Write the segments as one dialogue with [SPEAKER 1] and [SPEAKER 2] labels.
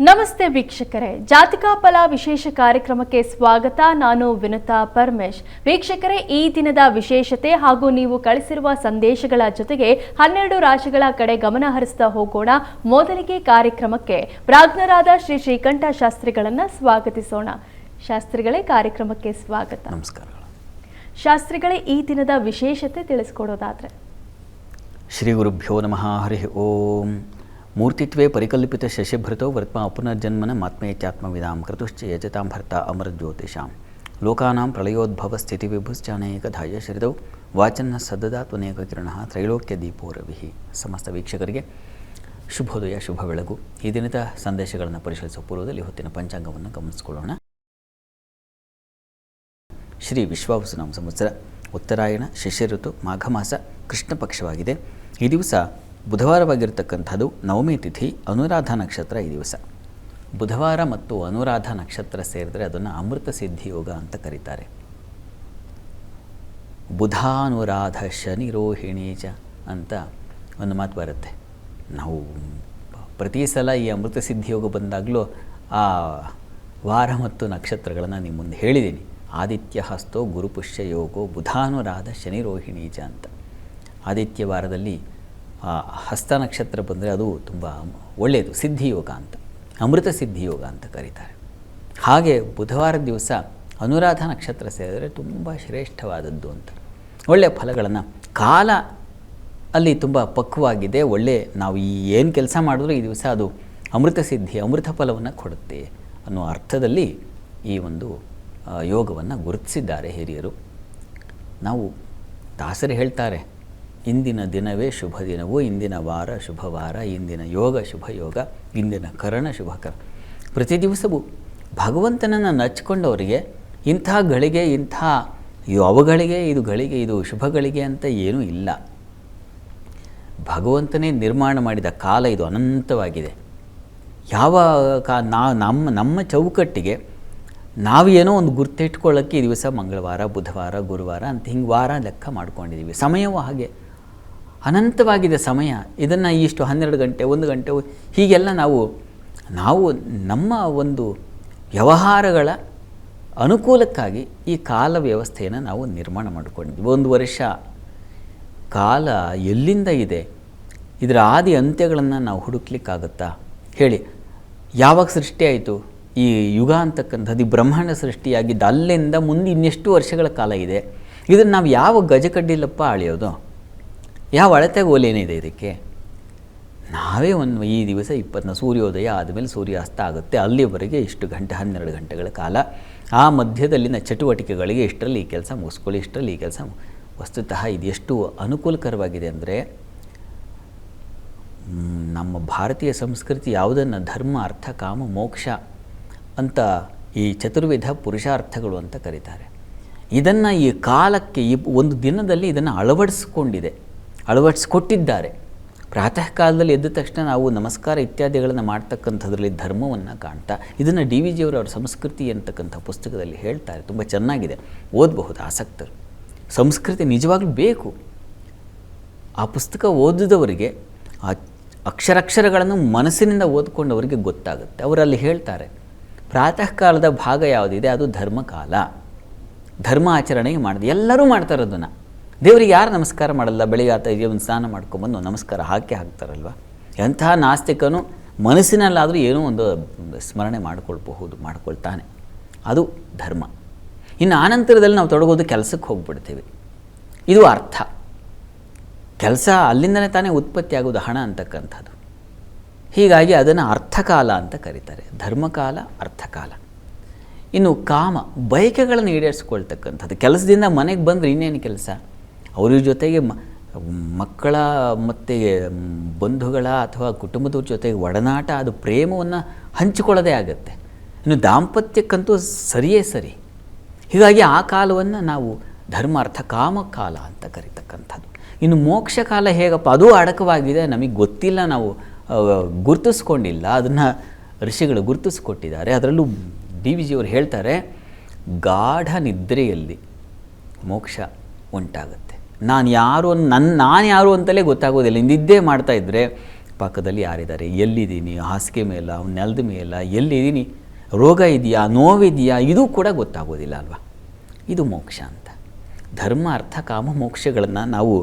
[SPEAKER 1] ನಮಸ್ತೆ ವೀಕ್ಷಕರೇ, ಜಾತಕ ಫಲ ವಿಶೇಷ ಕಾರ್ಯಕ್ರಮಕ್ಕೆ ಸ್ವಾಗತ. ನಾನು ವಿನುತಾ ಪರಮೇಶ್. ವೀಕ್ಷಕರೇ, ಈ ದಿನದ ವಿಶೇಷತೆ ಹಾಗೂ ನೀವು ಕಳಿಸಿರುವ ಸಂದೇಶಗಳ ಜೊತೆಗೆ 12 ರಾಶಿಗಳ ಕಡೆ ಗಮನ ಹರಿಸ್ತಾ ಹೋಗೋಣ. ಮೊದಲಿಗೆ ಕಾರ್ಯಕ್ರಮಕ್ಕೆ ಪ್ರಾಜ್ಞರಾದ ಶ್ರೀ ಶ್ರೀಕಂಠ ಶಾಸ್ತ್ರಿಗಳನ್ನ ಸ್ವಾಗತಿಸೋಣ. ಶಾಸ್ತ್ರಿಗಳೇ, ಕಾರ್ಯಕ್ರಮಕ್ಕೆ ಸ್ವಾಗತ.
[SPEAKER 2] ನಮಸ್ಕಾರಗಳು.
[SPEAKER 1] ಶಾಸ್ತ್ರಿಗಳೇ, ಈ ದಿನದ ವಿಶೇಷತೆ ತಿಳಿಸ್ಕೊಡೋದಾದ್ರೆ?
[SPEAKER 2] ಶ್ರೀ ಗುರುಭ್ಯೋ ನಮಃ. ಹರಿ ಓಂ. ಮೂರ್ತಿತ್ವೇ ಪರಿಕಲ್ಪಿತ ಶಶಿಭೃತೋ ವರ್ತ್ಮ ಪುನರ್ಜನ್ಮನ ಮಾತ್ಮೇತ್ಯಾತ್ಮವಿದಾಂ ಕೃತುಶ್ಚ ಯಜತಾಂ ಭರ್ತ ಅಮರಜ್ಯೋತಿಷಾಂ ಲೋಕಾನಾಂ ಪ್ರಳಯೋದ್ಭವ ಸ್ಥಿತಿ ವಿಭುಶ್ಚಾನೇಕಧಾಯ ಶ್ರಿತೌ ವಾಚನ್ನ ಸದದಾ ತ್ವನೇಕ ಕಿರಣಃ ತ್ರೈಲೋಕ್ಯ ದೀಪೋ ರವಿಃ. ಸಮಸ್ತ ವೀಕ್ಷಕರಿಗೆ ಶುಭೋದಯ, ಶುಭ ಬೆಳಗು. ಈ ದಿನದ ಸಂದೇಶಗಳನ್ನು ಪರಿಶೀಲಿಸುವ ಪೂರ್ವದಲ್ಲಿ ಹೊತ್ತಿನ ಪಂಚಾಂಗವನ್ನು ಗಮನಿಸಿಕೊಳ್ಳೋಣ. ಶ್ರೀ ವಿಶ್ವಾವಸುನಾಮ ಸಂವತ್ಸರ, ಉತ್ತರಾಯಣ, ಶಿಶಿರ ಋತು, ಮಾಘ ಮಾಸ, ಕೃಷ್ಣ ಪಕ್ಷವಾಗಿದೆ. ಈ ದಿವಸ ಬುಧವಾರವಾಗಿರ್ತಕ್ಕಂಥದ್ದು. ನವಮಿ ತಿಥಿ, ಅನುರಾಧ ನಕ್ಷತ್ರ. ಈ ದಿವಸ ಬುಧವಾರ ಮತ್ತು ಅನುರಾಧ ನಕ್ಷತ್ರ ಸೇರಿದರೆ ಅದನ್ನು ಅಮೃತ ಸಿದ್ಧಿ ಯೋಗ ಅಂತ ಕರೀತಾರೆ. ಬುಧಾನುರಾಧ ಶನಿರೋಹಿಣೀಚ ಅಂತ ಒಂದು ಮಾತು ಬರುತ್ತೆ. ನಾವು ಪ್ರತಿ ಸಲ ಈ ಅಮೃತ ಸಿದ್ಧಿ ಯೋಗ ಬಂದಾಗಲೂ ಆ ವಾರ ಮತ್ತು ನಕ್ಷತ್ರಗಳನ್ನು ನಿಮ್ಮ ಮುಂದೆ ಹೇಳಿದ್ದೀನಿ. ಆದಿತ್ಯ ಹಸ್ತೋ ಗುರುಪುಷ್ಯ ಯೋಗೋ ಬುಧಾನುರಾಧ ಶನಿರೋಹಿಣೀಚ ಅಂತ. ಆದಿತ್ಯ ವಾರದಲ್ಲಿ ಹಸ್ತ ನಕ್ಷತ್ರ ಬಂದರೆ ಅದು ತುಂಬ ಒಳ್ಳೆಯದು, ಸಿದ್ಧಿಯೋಗ ಅಂತ, ಅಮೃತ ಸಿದ್ಧಿಯೋಗ ಅಂತ ಕರೀತಾರೆ. ಹಾಗೆ ಬುಧವಾರದ ದಿವಸ ಅನುರಾಧ ನಕ್ಷತ್ರ ಸೇರಿದರೆ ತುಂಬ ಶ್ರೇಷ್ಠವಾದದ್ದು ಅಂತ. ಒಳ್ಳೆಯ ಫಲಗಳನ್ನು, ಕಾಲ ಅಲ್ಲಿ ತುಂಬ ಪಕ್ವವಾಗಿದೆ, ನಾವು ಏನು ಕೆಲಸ ಮಾಡಿದ್ರೂ ಈ ದಿವಸ ಅದು ಅಮೃತ ಸಿದ್ಧಿ, ಅಮೃತ ಫಲವನ್ನು ಕೊಡುತ್ತೆ ಅನ್ನೋ ಅರ್ಥದಲ್ಲಿ ಈ ಒಂದು ಯೋಗವನ್ನು ಗುರುತಿಸಿದ್ದಾರೆ ಹಿರಿಯರು. ನಾವು ದಾಸರು ಹೇಳ್ತಾರೆ, ಇಂದಿನ ದಿನವೇ ಶುಭ ದಿನವೂ, ಇಂದಿನ ವಾರ ಶುಭವಾರ, ಇಂದಿನ ಯೋಗ ಶುಭ ಯೋಗ, ಇಂದಿನ ಕರಣ ಶುಭ ಕರ. ಪ್ರತಿ ದಿವಸವೂ ಭಗವಂತನನ್ನು ನಚ್ಕೊಂಡವರಿಗೆ ಇಂಥ ಗಳಿಗೆ, ಇದು ಅವಗಳಿಗೆ, ಇದು ಗಳಿಗೆ, ಇದು ಶುಭಗಳಿಗೆ ಅಂತ ಏನೂ ಇಲ್ಲ. ಭಗವಂತನೇ ನಿರ್ಮಾಣ ಮಾಡಿದ ಕಾಲ ಇದು ಅನಂತವಾಗಿದೆ. ಯಾವ ನಮ್ಮ ಚೌಕಟ್ಟಿಗೆ ನಾವು ಏನೋ ಒಂದು ಗುರ್ತಿಟ್ಕೊಳ್ಳೋಕ್ಕೆ ಈ ದಿವಸ ಮಂಗಳವಾರ, ಬುಧವಾರ, ಗುರುವಾರ ಅಂತ ಹಿಂಗೆ ವಾರ ಲೆಕ್ಕ ಮಾಡ್ಕೊಂಡಿದ್ದೀವಿ. ಸಮಯವೂ ಹಾಗೆ ಅನಂತವಾಗಿದೆ ಸಮಯ. ಇದನ್ನು ಇಷ್ಟು 12 ಗಂಟೆ, 1 ಗಂಟೆ ಹೀಗೆಲ್ಲ ನಾವು ನಮ್ಮ ಒಂದು ವ್ಯವಹಾರಗಳ ಅನುಕೂಲಕ್ಕಾಗಿ ಈ ಕಾಲ ವ್ಯವಸ್ಥೆಯನ್ನು ನಾವು ನಿರ್ಮಾಣ ಮಾಡಿಕೊಂಡಿದ್ದೀವಿ. 1 ವರ್ಷ ಕಾಲ ಎಲ್ಲಿಂದ ಇದೆ, ಇದರ ಆದಿ ಅಂತ್ಯಗಳನ್ನು ನಾವು ಹುಡುಕ್ಲಿಕ್ಕಾಗುತ್ತಾ ಹೇಳಿ? ಯಾವಾಗ ಸೃಷ್ಟಿ ಆಯಿತು ಈ ಯುಗ ಅಂತಕ್ಕಂಥದ್ದು? ಈ ಬ್ರಹ್ಮಾಂಡ ಸೃಷ್ಟಿಯಾಗಿದ್ದು ಅಲ್ಲಿಂದ ಮುಂದೆ ಇನ್ನೆಷ್ಟು ವರ್ಷಗಳ ಕಾಲ ಇದೆ? ಇದನ್ನು ನಾವು ಯಾವ ಗಜಕಡ್ಡಿಲಪ್ಪ ಅಳೆಯೋದು? ಯಾವ ಅಳತೆಗೋಲೇನಿದೆ ಇದಕ್ಕೆ? ನಾವೇ ಈ ದಿವಸ 20 ಸೂರ್ಯೋದಯ ಆದಮೇಲೆ ಸೂರ್ಯಾಸ್ತ ಆಗುತ್ತೆ, ಅಲ್ಲಿವರೆಗೆ ಇಷ್ಟು ಗಂಟೆ, 12 ಗಂಟೆಗಳ ಕಾಲ. ಆ ಮಧ್ಯದಲ್ಲಿನ ಚಟುವಟಿಕೆಗಳಿಗೆ ಇಷ್ಟರಲ್ಲಿ ಈ ಕೆಲಸ ಮುಗಿಸ್ಕೊಳ್ಳಿ, ಇಷ್ಟರಲ್ಲಿ ಈ ಕೆಲಸ. ವಸ್ತುತಃ ಇದು ಎಷ್ಟು ಅನುಕೂಲಕರವಾಗಿದೆ ಅಂದರೆ, ನಮ್ಮ ಭಾರತೀಯ ಸಂಸ್ಕೃತಿ ಯಾವುದನ್ನು ಧರ್ಮ, ಅರ್ಥ, ಕಾಮ, ಮೋಕ್ಷ ಅಂತ ಈ ಚತುರ್ವಿಧ ಪುರುಷಾರ್ಥಗಳು ಅಂತ ಕರೀತಾರೆ. ಇದನ್ನು ಈ ಕಾಲಕ್ಕೆ, ಈ ಒಂದು ದಿನದಲ್ಲಿ ಇದನ್ನು ಅಳವಡಿಸ್ಕೊಟ್ಟಿದ್ದಾರೆ. ಪ್ರಾತಃ ಕಾಲದಲ್ಲಿ ಎದ್ದ ತಕ್ಷಣ ನಾವು ನಮಸ್ಕಾರ ಇತ್ಯಾದಿಗಳನ್ನು ಮಾಡ್ತಕ್ಕಂಥದ್ರಲ್ಲಿ ಧರ್ಮವನ್ನು ಕಾಣ್ತಾ, ಇದನ್ನು DVG ಅವರ ಸಂಸ್ಕೃತಿ ಅಂತಕ್ಕಂಥ ಪುಸ್ತಕದಲ್ಲಿ ಹೇಳ್ತಾರೆ. ತುಂಬ ಚೆನ್ನಾಗಿದೆ, ಓದಬಹುದು ಆಸಕ್ತರು. ಸಂಸ್ಕೃತಿ ನಿಜವಾಗ್ಲೂ ಬೇಕು. ಆ ಪುಸ್ತಕ ಓದಿದವರಿಗೆ ಆ ಅಕ್ಷರಗಳನ್ನು ಮನಸ್ಸಿನಿಂದ ಓದ್ಕೊಂಡವರಿಗೆ ಗೊತ್ತಾಗುತ್ತೆ. ಅವರಲ್ಲಿ ಹೇಳ್ತಾರೆ, ಪ್ರಾತಃ ಕಾಲದ ಭಾಗ ಯಾವುದಿದೆ ಅದು ಧರ್ಮಕಾಲ. ಧರ್ಮ ಆಚರಣೆಗೆ ಮಾಡಿದೆ, ಎಲ್ಲರೂ ಮಾಡ್ತಾರೆ ಅದನ್ನು. ದೇವರಿಗೆ ಯಾರು ನಮಸ್ಕಾರ ಮಾಡಲ್ಲ? ಬೆಳಿಗ್ಗೆ ಒಂದು ಸ್ನಾನ ಮಾಡ್ಕೊಂಬಂದು ನಮಸ್ಕಾರ ಹಾಕ್ತಾರಲ್ವ? ಎಂಥ ನಾಸ್ತಿಕನು ಮನಸ್ಸಿನಲ್ಲಾದರೂ ಏನೋ ಒಂದು ಸ್ಮರಣೆ ಮಾಡ್ಕೊಳ್ತಾನೆ. ಅದು ಧರ್ಮ. ಇನ್ನು ಆನಂತರದಲ್ಲಿ ನಾವು ತೊಡಗೋದು ಕೆಲಸಕ್ಕೆ ಹೋಗ್ಬಿಡ್ತೀವಿ. ಇದು ಅರ್ಥ. ಕೆಲಸ ಅಲ್ಲಿಂದನೇ ತಾನೇ ಉತ್ಪತ್ತಿ ಆಗೋದು, ಹಣ ಅಂತಕ್ಕಂಥದ್ದು. ಹೀಗಾಗಿ ಅದನ್ನು ಅರ್ಥಕಾಲ ಅಂತ ಕರೀತಾರೆ. ಧರ್ಮಕಾಲ, ಅರ್ಥಕಾಲ. ಇನ್ನು ಕಾಮ, ಬಯಕೆಗಳನ್ನು ಈಡೇರಿಸ್ಕೊಳ್ತಕ್ಕಂಥದ್ದು. ಕೆಲಸದಿಂದ ಮನೆಗೆ ಬಂದರೆ ಇನ್ನೇನು ಕೆಲಸ? ಅವ್ರ ಜೊತೆಗೆ ಮಕ್ಕಳ ಮತ್ತು ಬಂಧುಗಳ ಅಥವಾ ಕುಟುಂಬದವ್ರ ಜೊತೆಗೆ ಒಡನಾಟ, ಅದು ಪ್ರೇಮವನ್ನು ಹಂಚಿಕೊಳ್ಳೋದೇ ಆಗುತ್ತೆ. ಇನ್ನು ದಾಂಪತ್ಯಕ್ಕಂತೂ ಸರಿಯೇ ಸರಿ. ಹೀಗಾಗಿ ಆ ಕಾಲವನ್ನು ನಾವು ಧರ್ಮ, ಅರ್ಥ, ಕಾಮ ಕಾಲ ಅಂತ ಕರೀತಕ್ಕಂಥದ್ದು. ಇನ್ನು ಮೋಕ್ಷ ಕಾಲ ಹೇಗಪ್ಪ? ಅದು ಅಡಕವಾಗಿದೆ, ನಮಗೆ ಗೊತ್ತಿಲ್ಲ, ನಾವು ಗುರುತಿಸ್ಕೊಂಡಿಲ್ಲ. ಅದನ್ನು ಋಷಿಗಳು ಗುರುತಿಸ್ಕೊಟ್ಟಿದ್ದಾರೆ. ಅದರಲ್ಲೂ DVG ಅವರು ಹೇಳ್ತಾರೆ, ಗಾಢ ನಿದ್ರೆಯಲ್ಲಿ ಮೋಕ್ಷ ಉಂಟಾಗುತ್ತೆ. ನಾನು ಯಾರು ಅಂತಲೇ ಗೊತ್ತಾಗೋದಿಲ್ಲ. ನಿದ್ದೆ ಮಾಡ್ತಾಯಿದ್ರೆ ಅಕ್ಕಪಕ್ಕದಲ್ಲಿ ಯಾರಿದ್ದಾರೆ, ಎಲ್ಲಿದ್ದೀನಿ, ಹಾಸಿಗೆ ಮೇಲ, ನೆಲದ ಮೇಲ, ಎಲ್ಲಿದ್ದೀನಿ, ರೋಗ ಇದೆಯಾ, ನೋವಿದೆಯಾ, ಇದು ಕೂಡ ಗೊತ್ತಾಗೋದಿಲ್ಲ ಅಲ್ವಾ. ಇದು ಮೋಕ್ಷ ಅಂತ. ಧರ್ಮ ಅರ್ಥ ಕಾಮ ಮೋಕ್ಷಗಳನ್ನು ನಾವು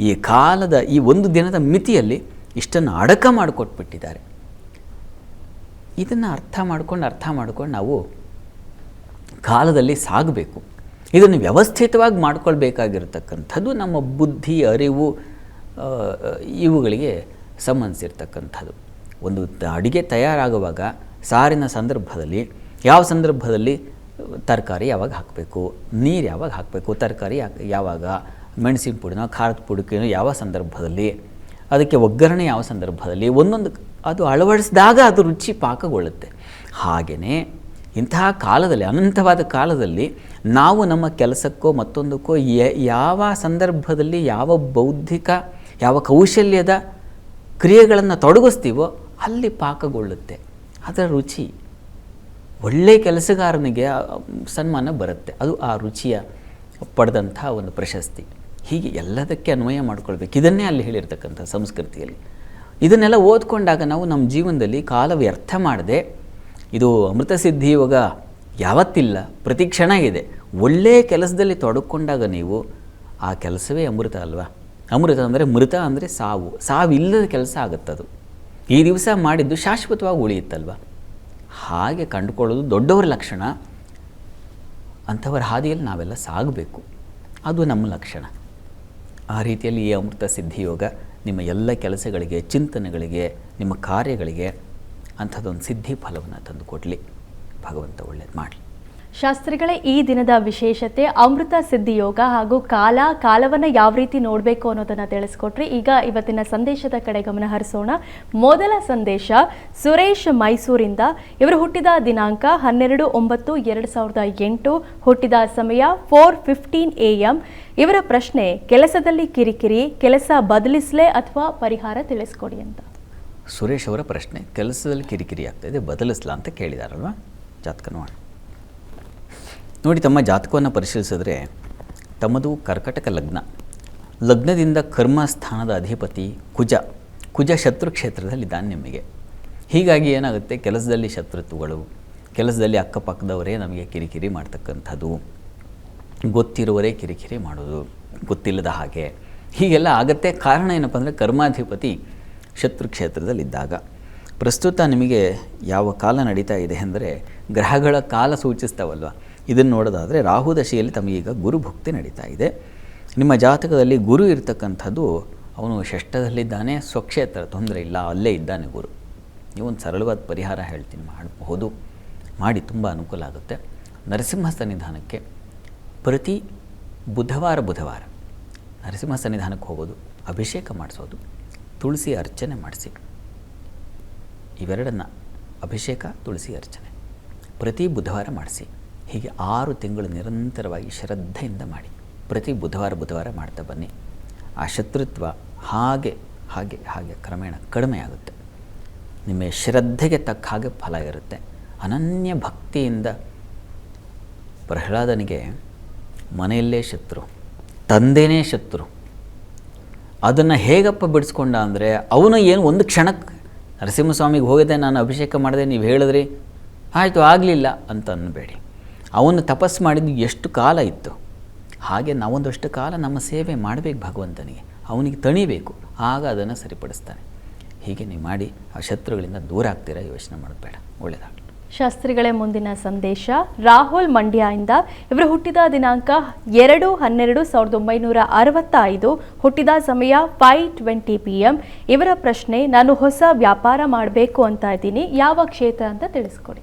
[SPEAKER 2] ಈ ಕಾಲದ ಈ ಒಂದು ದಿನದ ಮಿತಿಯಲ್ಲಿ ಇಷ್ಟನ್ನು ಅಡಕ ಮಾಡಿಕೊಟ್ಬಿಟ್ಟಿದ್ದಾರೆ. ಇದನ್ನು ಅರ್ಥ ಮಾಡ್ಕೊಂಡು ನಾವು ಕಾಲದಲ್ಲಿ ಸಾಗಬೇಕು. ಇದನ್ನು ವ್ಯವಸ್ಥಿತವಾಗಿ ಮಾಡ್ಕೊಳ್ಬೇಕಾಗಿರ್ತಕ್ಕಂಥದ್ದು ನಮ್ಮ ಬುದ್ಧಿ, ಅರಿವು ಇವುಗಳಿಗೆ ಸಂಬಂಧಿಸಿರ್ತಕ್ಕಂಥದ್ದು. ಒಂದು ಅಡುಗೆ ತಯಾರಾಗುವಾಗ ಸಾರಿನ ಸಂದರ್ಭದಲ್ಲಿ ಯಾವ ಸಂದರ್ಭದಲ್ಲಿ ತರಕಾರಿ ಯಾವಾಗ ಹಾಕಬೇಕು, ನೀರು ಯಾವಾಗ ಹಾಕಬೇಕು, ತರಕಾರಿ ಯಾವಾಗ, ಮೆಣಸಿನ ಪುಡಿನೋ ಖಾರದ ಪುಡಿನೋ ಯಾವ ಸಂದರ್ಭದಲ್ಲಿ, ಅದಕ್ಕೆ ಒಗ್ಗರಣೆ ಯಾವ ಸಂದರ್ಭದಲ್ಲಿ, ಒಂದೊಂದು ಅದು ಅಳವಡಿಸಿದಾಗ ಅದು ರುಚಿ ಪಾಕಗೊಳ್ಳುತ್ತೆ. ಹಾಗೆಯೇ ಇಂತಹ ಕಾಲದಲ್ಲಿ, ಅನಂತವಾದ ಕಾಲದಲ್ಲಿ ನಾವು ನಮ್ಮ ಕೆಲಸಕ್ಕೋ ಮತ್ತೊಂದಕ್ಕೋ ಯಾವ ಸಂದರ್ಭದಲ್ಲಿ ಯಾವ ಬೌದ್ಧಿಕ, ಯಾವ ಕೌಶಲ್ಯದ ಕ್ರಿಯೆಗಳನ್ನು ತೊಡಗಿಸ್ತೀವೋ ಅಲ್ಲಿ ಪಾಕಗೊಳ್ಳುತ್ತೆ. ಅದರ ರುಚಿ ಒಳ್ಳೆಯ ಕೆಲಸಗಾರನಿಗೆ ಸನ್ಮಾನ ಬರುತ್ತೆ. ಅದು ಆ ರುಚಿಯ ಪಡೆದಂಥ ಒಂದು ಪ್ರಶಸ್ತಿ. ಹೀಗೆ ಎಲ್ಲದಕ್ಕೆ ಅನ್ವಯ ಮಾಡ್ಕೊಳ್ಬೇಕು. ಇದನ್ನೇ ಅಲ್ಲಿ ಹೇಳಿರ್ತಕ್ಕಂಥ ಸಂಸ್ಕೃತಿಯಲ್ಲಿ. ಇದನ್ನೆಲ್ಲ ಓದ್ಕೊಂಡಾಗ ನಾವು ನಮ್ಮ ಜೀವನದಲ್ಲಿ ಕಾಲ ವ್ಯರ್ಥ ಮಾಡದೆ, ಇದು ಅಮೃತ ಸಿದ್ಧಿ ಯೋಗ ಯಾವತ್ತಿಲ್ಲ, ಪ್ರತಿ ಕ್ಷಣ ಇದೆ. ಒಳ್ಳೆಯ ಕೆಲಸದಲ್ಲಿ ತೊಡಕೊಂಡಾಗ ನೀವು ಆ ಕೆಲಸವೇ ಅಮೃತ ಅಲ್ವಾ. ಅಮೃತ ಅಂದರೆ ಮೃತ ಅಂದರೆ ಸಾವು, ಸಾವಿಲ್ಲದ ಕೆಲಸ ಆಗುತ್ತದು. ಈ ದಿವಸ ಮಾಡಿದ್ದು ಶಾಶ್ವತವಾಗಿ ಉಳಿಯುತ್ತಲ್ವ. ಹಾಗೆ ಕಂಡುಕೊಳ್ಳೋದು ದೊಡ್ಡವರ ಲಕ್ಷಣ. ಅಂಥವರ ಹಾದಿಯಲ್ಲಿ ನಾವೆಲ್ಲ ಸಾಗಬೇಕು, ಅದು ನಮ್ಮ ಲಕ್ಷಣ. ಆ ರೀತಿಯಲ್ಲಿ ಈ ಅಮೃತ ಸಿದ್ಧಿ ಯೋಗ ನಿಮ್ಮ ಎಲ್ಲ ಕೆಲಸಗಳಿಗೆ, ಚಿಂತನೆಗಳಿಗೆ, ನಿಮ್ಮ ಕಾರ್ಯಗಳಿಗೆ ಅಂಥದ್ದೊಂದು ಸಿದ್ಧಿ ಫಲವನ್ನು ತಂದು ಕೊಡಲಿ. ಭಗವಂತ ಒಳ್ಳೇದು ಮಾಡಲಿ.
[SPEAKER 1] ಶಾಸ್ತ್ರಿಗಳೇ, ಈ ದಿನದ ವಿಶೇಷತೆ ಅಮೃತ ಸಿದ್ಧಿ ಯೋಗ ಹಾಗೂ ಕಾಲವನ್ನು ಯಾವ ರೀತಿ ನೋಡಬೇಕು ಅನ್ನೋದನ್ನು ತಿಳಿಸ್ಕೊಟ್ರಿ. ಈಗ ಇವತ್ತಿನ ಸಂದೇಶದ ಕಡೆ ಗಮನ ಹರಿಸೋಣ. ಮೊದಲ ಸಂದೇಶ ಸುರೇಶ್ ಮೈಸೂರಿಂದ. ಇವರು ಹುಟ್ಟಿದ ದಿನಾಂಕ 12/9/2008, ಹುಟ್ಟಿದ ಸಮಯ 4:15 AM. ಇವರ ಪ್ರಶ್ನೆ, ಕೆಲಸದಲ್ಲಿ ಕಿರಿಕಿರಿ, ಕೆಲಸ ಬದಲಿಸಲೇ ಅಥವಾ ಪರಿಹಾರ ತಿಳಿಸ್ಕೊಡಿ ಅಂತ.
[SPEAKER 2] ಸುರೇಶ್ ಅವರ ಪ್ರಶ್ನೆ, ಕೆಲಸದಲ್ಲಿ ಕಿರಿಕಿರಿ ಆಗ್ತಾಯಿದೆ, ಬದಲಿಸ್ಲಾ ಅಂತ ಕೇಳಿದಾರಲ್ವ. ಜಾತಕ ನೋಡಿ, ತಮ್ಮ ಜಾತಕವನ್ನು ಪರಿಶೀಲಿಸಿದ್ರೆ ತಮ್ಮದು ಕರ್ಕಟಕ ಲಗ್ನ. ಲಗ್ನದಿಂದ ಕರ್ಮಸ್ಥಾನದ ಅಧಿಪತಿ ಕುಜ ಶತ್ರು ಕ್ಷೇತ್ರದಲ್ಲಿದ್ದಾನೆ ನಿಮಗೆ. ಹೀಗಾಗಿ ಏನಾಗುತ್ತೆ, ಕೆಲಸದಲ್ಲಿ ಶತ್ರುತ್ವಗಳು, ಕೆಲಸದಲ್ಲಿ ಅಕ್ಕಪಕ್ಕದವರೇ ನಮಗೆ ಕಿರಿಕಿರಿ ಮಾಡ್ತಕ್ಕಂಥದ್ದು, ಗೊತ್ತಿರುವವರೇ ಕಿರಿಕಿರಿ ಮಾಡೋದು, ಗೊತ್ತಿಲ್ಲದ ಹಾಗೆ ಹೀಗೆಲ್ಲ ಆಗುತ್ತೆ. ಕಾರಣ ಏನಪ್ಪ ಅಂದರೆ ಕರ್ಮಾಧಿಪತಿ ಶತ್ರು ಕ್ಷೇತ್ರದಲ್ಲಿದ್ದಾಗ. ಪ್ರಸ್ತುತ ನಿಮಗೆ ಯಾವ ಕಾಲ ನಡೀತಾ ಇದೆ ಅಂದರೆ ಗ್ರಹಗಳ ಕಾಲ ಸೂಚಿಸ್ತಾವಲ್ವ. ಇದನ್ನು ನೋಡೋದಾದರೆ ರಾಹು ದಶೆಯಲ್ಲಿ ತಮಗೀಗ ಗುರು ಭುಕ್ತಿ ನಡೀತಾ ಇದೆ. ನಿಮ್ಮ ಜಾತಕದಲ್ಲಿ ಗುರು ಇರ್ತಕ್ಕಂಥದ್ದು, ಅವನು ಷಷ್ಠದಲ್ಲಿದ್ದಾನೆ, ಸ್ವಕ್ಷೇತ್ರ, ತೊಂದರೆ ಇಲ್ಲ, ಅಲ್ಲೇ ಇದ್ದಾನೆ ಗುರು. ನೀವೊಂದು ಸರಳವಾದ ಪರಿಹಾರ ಹೇಳ್ತೀನಿ, ಮಾಡಬಹುದು, ಮಾಡಿ ತುಂಬ ಅನುಕೂಲ ಆಗುತ್ತೆ. ನರಸಿಂಹ ಸನ್ನಿಧಾನಕ್ಕೆ ಪ್ರತಿ ಬುಧವಾರ ನರಸಿಂಹ ಸನ್ನಿಧಾನಕ್ಕೆ ಹೋಗೋದು, ಅಭಿಷೇಕ ಮಾಡಿಸೋದು, ತುಳಸಿ ಅರ್ಚನೆ ಮಾಡಿಸಿ. ಇವೆರಡನ್ನು, ಅಭಿಷೇಕ, ತುಳಸಿ ಅರ್ಚನೆ ಪ್ರತಿ ಬುಧವಾರ ಮಾಡಿಸಿ. ಹೀಗೆ 6 ತಿಂಗಳು ನಿರಂತರವಾಗಿ ಶ್ರದ್ಧೆಯಿಂದ ಮಾಡಿ. ಪ್ರತಿ ಬುಧವಾರ ಮಾಡ್ತಾ ಬನ್ನಿ. ಆ ಶತ್ರುತ್ವ ಹಾಗೆ ಕ್ರಮೇಣ ಕಡಿಮೆ ಆಗುತ್ತೆ. ನಿಮ್ಮ ಶ್ರದ್ಧೆಗೆ ತಕ್ಕ ಹಾಗೆ ಫಲ ಇರುತ್ತೆ. ಅನನ್ಯ ಭಕ್ತಿಯಿಂದ ಪ್ರಹ್ಲಾದನಿಗೆ ಮನೆಯಲ್ಲೇ ಶತ್ರು, ತಂದೆಯೇ ಶತ್ರು. ಅದನ್ನು ಹೇಗಪ್ಪ ಬಿಡಿಸ್ಕೊಂಡ ಅಂದರೆ, ಅವನು ಏನು ಒಂದು ಕ್ಷಣಕ್ಕೆ ನರಸಿಂಹಸ್ವಾಮಿಗೆ ಹೋಗಿದೆ, ನಾನು ಅಭಿಷೇಕ ಮಾಡಿದೆ, ನೀವು ಹೇಳಿದ್ರಿ, ಆಯಿತು ಆಗಲಿಲ್ಲ ಅಂತ ಅನ್ನಬೇಡಿ. ಅವನು ತಪಸ್ಸು ಮಾಡಿದ್ದು ಎಷ್ಟು ಕಾಲ ಇತ್ತು, ಹಾಗೆ ನಾವೊಂದಷ್ಟು ಕಾಲ ನಮ್ಮ ಸೇವೆ ಮಾಡಬೇಕು ಭಗವಂತನಿಗೆ, ಅವನಿಗೆ ತಣಿಬೇಕು, ಆಗ ಅದನ್ನು ಸರಿಪಡಿಸ್ತಾನೆ. ಹೀಗೆ ನೀವು ಮಾಡಿ ಆ ಶತ್ರುಗಳಿಂದ ದೂರ ಆಗ್ತೀರಾ, ಯೋಚನೆ ಮಾಡೋದು ಬೇಡ. ಒಳ್ಳೆಯದಾಗಲಿ.
[SPEAKER 1] ಶಾಸ್ತ್ರಿಗಳೇ, ಮುಂದಿನ ಸಂದೇಶ ರಾಹುಲ್ ಮಂಡ್ಯದಿಂದ. ಇವರು ಹುಟ್ಟಿದ ದಿನಾಂಕ 2/12/1965, ಹುಟ್ಟಿದ ಸಮಯ 5:20 PM. ಇವರ ಪ್ರಶ್ನೆ, ನಾನು ಹೊಸ ವ್ಯಾಪಾರ ಮಾಡಬೇಕು ಅಂತ ಇದ್ದೀನಿ, ಯಾವ ಕ್ಷೇತ್ರ ಅಂತ ತಿಳಿಸ್ಕೊಡಿ.